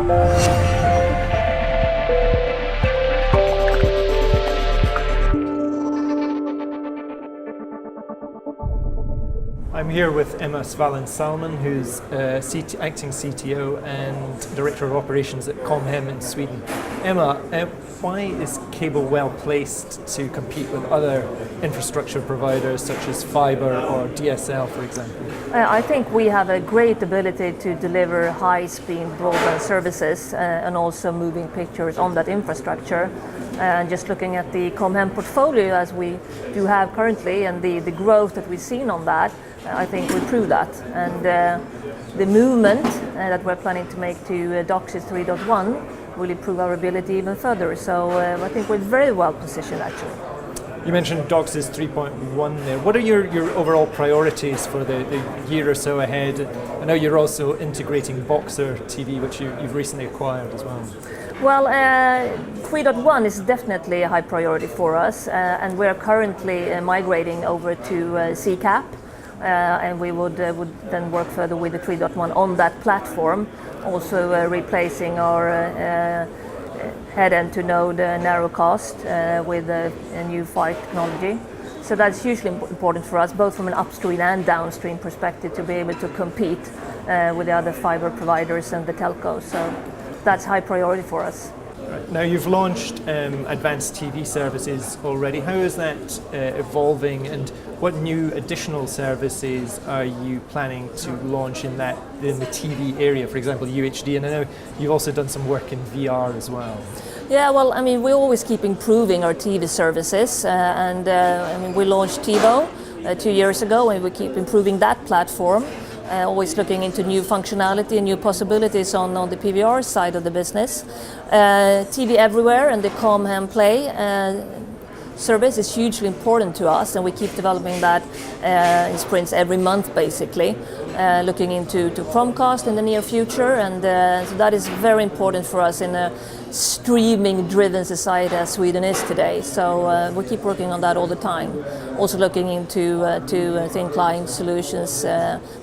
I'm here with Emma Svalin Sahlman, who's acting CTO and Director of Operations at Comhem in Sweden. Emma, why is cable well placed to compete with other infrastructure providers such as fiber or DSL, for example? I think we have a great ability to deliver high-speed broadband services and also moving pictures on that infrastructure. And just looking at the Comhem portfolio as we do have currently and the growth that we've seen on that, I think we prove that. And the movement that we're planning to make to DOCSIS 3.1 will improve our ability even further. So I think we're very well positioned actually. You mentioned DOCSIS 3.1 there. What are your overall priorities for the year or so ahead? I know you're also integrating Boxer TV, which you've recently acquired as well. Well, 3.1 is definitely a high priority for us, and we're currently migrating over to CCAP, and we would then work further with the 3.1 on that platform, also replacing our head-end-to-node narrowcast with a new PHY technology. So that's hugely important for us, both from an upstream and downstream perspective, to be able to compete with the other fiber providers and the telcos. So that's high priority for us. Right. Now you've launched advanced TV services already. How is that evolving, and what new additional services are you planning to launch in the TV area, for example UHD, and I know you've also done some work in VR as well. Yeah, well, I mean, we always keep improving our TV services, and I mean, we launched TiVo 2 years ago, and we keep improving that platform. Always looking into new functionality and new possibilities on the PVR side of the business. TV Everywhere and the Comhem Play service is hugely important to us, and we keep developing that in sprints every month basically, looking into Chromecast in the near future, and so that is very important for us in a streaming driven society as Sweden is today. So we keep working on that all the time. Also looking into thin client solutions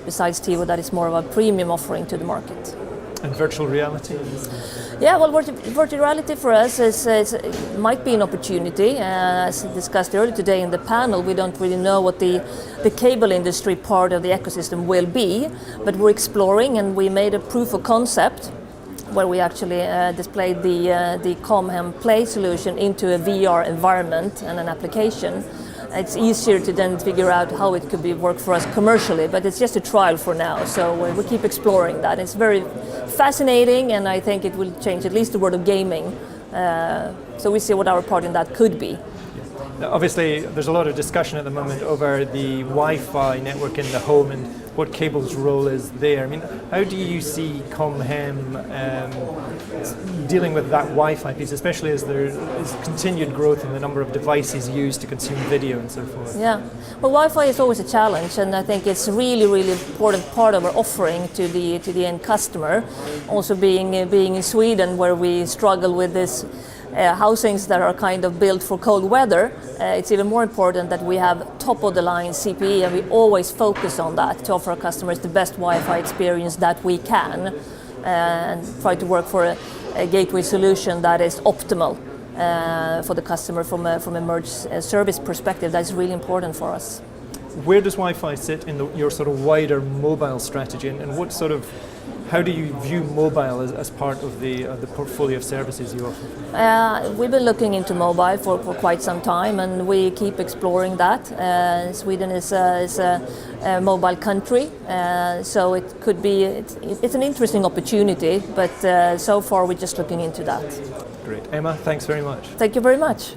besides TiVo that is more of a premium offering to the market. And virtual reality? Yeah, well, virtual reality for us might be an opportunity. As discussed earlier today in the panel, we don't really know what the cable industry part of the ecosystem will be, but we're exploring, and we made a proof of concept where we actually displayed the Comhem Play solution into a VR environment and an application. It's easier to then figure out how it could work for us commercially, but it's just a trial for now, so we keep exploring that. It's very fascinating, and I think it will change at least the world of gaming. So we see what our part in that could be. Now, obviously, there's a lot of discussion at the moment over the Wi-Fi network in the home and what cable's role is there. I mean, how do you see Comhem dealing with that Wi-Fi piece, especially as there is continued growth in the number of devices used to consume video and so forth? Yeah, well, Wi-Fi is always a challenge, and I think it's really important part of our offering to the end customer. Also being in Sweden, where we struggle with this housings that are kind of built for cold weather, it's even more important that we have top-of-the-line CPE, and we always focus on that to offer our customers the best Wi-Fi experience that we can, and try to work for a gateway solution that is optimal for the customer from a merged service perspective. That's really important for us. Where does Wi-Fi sit in your sort of wider mobile strategy, and what sort of how do you view mobile as part of the portfolio of services you offer? We've been looking into mobile for quite some time, and we keep exploring that. Sweden is a mobile country, so it could be it's an interesting opportunity, but so far we're just looking into that. Great. Emma, thanks very much. Thank you very much.